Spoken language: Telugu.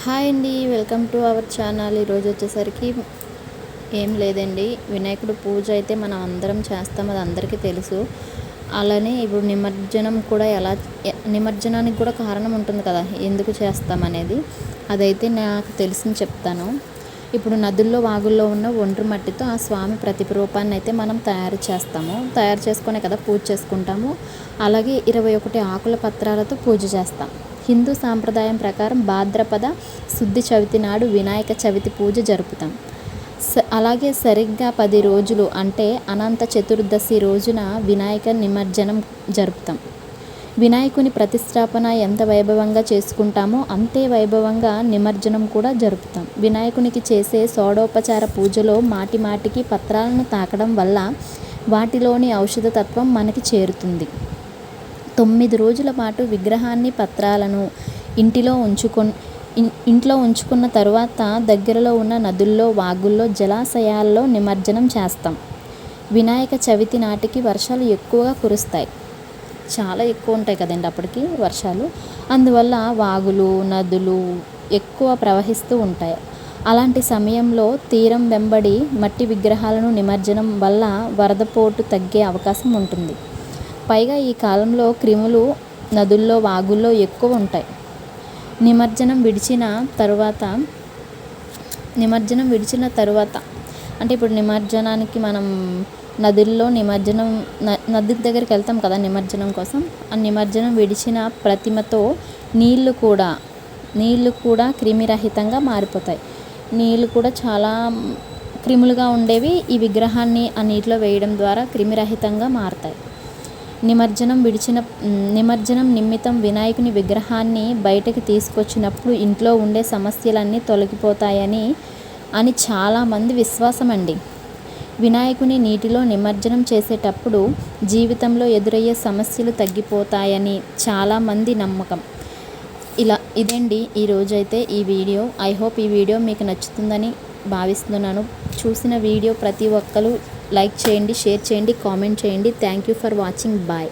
హాయ్ అండి, వెల్కమ్ టు అవర్ ఛానల్. ఈరోజు వచ్చేసరికి ఏం లేదండి, వినాయకుడు పూజ అయితే మనం అందరం చేస్తాం, అది అందరికీ తెలుసు. అలానే ఇప్పుడు నిమజ్జనం కూడా నిమజ్జనానికి కూడా కారణం ఉంటుంది కదా, ఎందుకు చేస్తామనేది. అదైతే నాకు తెలిసింది చెప్తాను. ఇప్పుడు నదుల్లో వాగుల్లో ఉన్న ఒండ్రు మట్టితో ఆ స్వామి ప్రతిరూపాన్ని అయితే మనం తయారు చేసుకునే కదా పూజ చేసుకుంటాము. అలాగే 21 ఆకుల పత్రాలతో పూజ చేస్తాం. హిందూ సాంప్రదాయం ప్రకారం భాద్రపద శుద్ధి చవితి నాడు వినాయక చవితి పూజ జరుపుతాం. అలాగే సరిగ్గా 10 రోజులు అంటే అనంత చతుర్దశి రోజున వినాయక నిమజ్జనం జరుపుతాం. వినాయకుని ప్రతిష్టాపన ఎంత వైభవంగా చేసుకుంటామో అంతే వైభవంగా నిమజ్జనం కూడా జరుపుతాం. వినాయకునికి చేసే షోడోపచార పూజలో మాటిమాటికి పత్రాలను తాకడం వల్ల వాటిలోని ఔషధ తత్వం మనకి చేరుతుంది. 9 రోజుల పాటు విగ్రహాన్ని పత్రాలను ఇంట్లో ఉంచుకున్న తరువాత దగ్గరలో ఉన్న నదుల్లో వాగుల్లో జలాశయాల్లో నిమజ్జనం చేస్తాం. వినాయక చవితి నాటికి వర్షాలు ఎక్కువగా కురుస్తాయి, చాలా ఎక్కువ ఉంటాయి కదండి అప్పటికి వర్షాలు. అందువల్ల వాగులు నదులు ఎక్కువ ప్రవహిస్తూ ఉంటాయి. అలాంటి సమయంలో తీరం వెంబడి మట్టి విగ్రహాలను నిమజ్జనం వల్ల వరదపోటు తగ్గే అవకాశం ఉంటుంది. పైగా ఈ కాలంలో క్రిములు నదుల్లో వాగుల్లో ఎక్కువ ఉంటాయి. నిమజ్జనం విడిచిన తరువాత అంటే ఇప్పుడు నిమజ్జనానికి మనం నదుల్లో నది దగ్గరికి వెళ్తాం కదా నిమజ్జనం కోసం. ఆ నిమజ్జనం విడిచిన ప్రతిమతో నీళ్లు కూడా క్రిమిరహితంగా మారిపోతాయి. నీళ్ళు కూడా చాలా క్రిములుగా ఉండేవి ఈ విగ్రహాన్ని ఆ నీటిలో వేయడం ద్వారా క్రిమిరహితంగా మారతాయి. నిమజ్జనం నిమిత్తం వినాయకుని విగ్రహాన్ని బయటకు తీసుకొచ్చినప్పుడు ఇంట్లో ఉండే సమస్యలన్నీ తొలగిపోతాయని చాలామంది విశ్వాసం అండి. వినాయకుని నీటిలో నిమజ్జనం చేసేటప్పుడు జీవితంలో ఎదురయ్యే సమస్యలు తగ్గిపోతాయని చాలామంది నమ్మకం. ఇదండి ఈరోజైతే ఈ వీడియో. ఐ హోప్ ఈ వీడియో మీకు నచ్చుతుందని భావిస్తున్నాను. చూసిన వీడియో ప్రతి ఒక్కరు లైక్ చేయండి, షేర్ చేయండి, కామెంట్ చేయండి. Thank you for watching. Bye.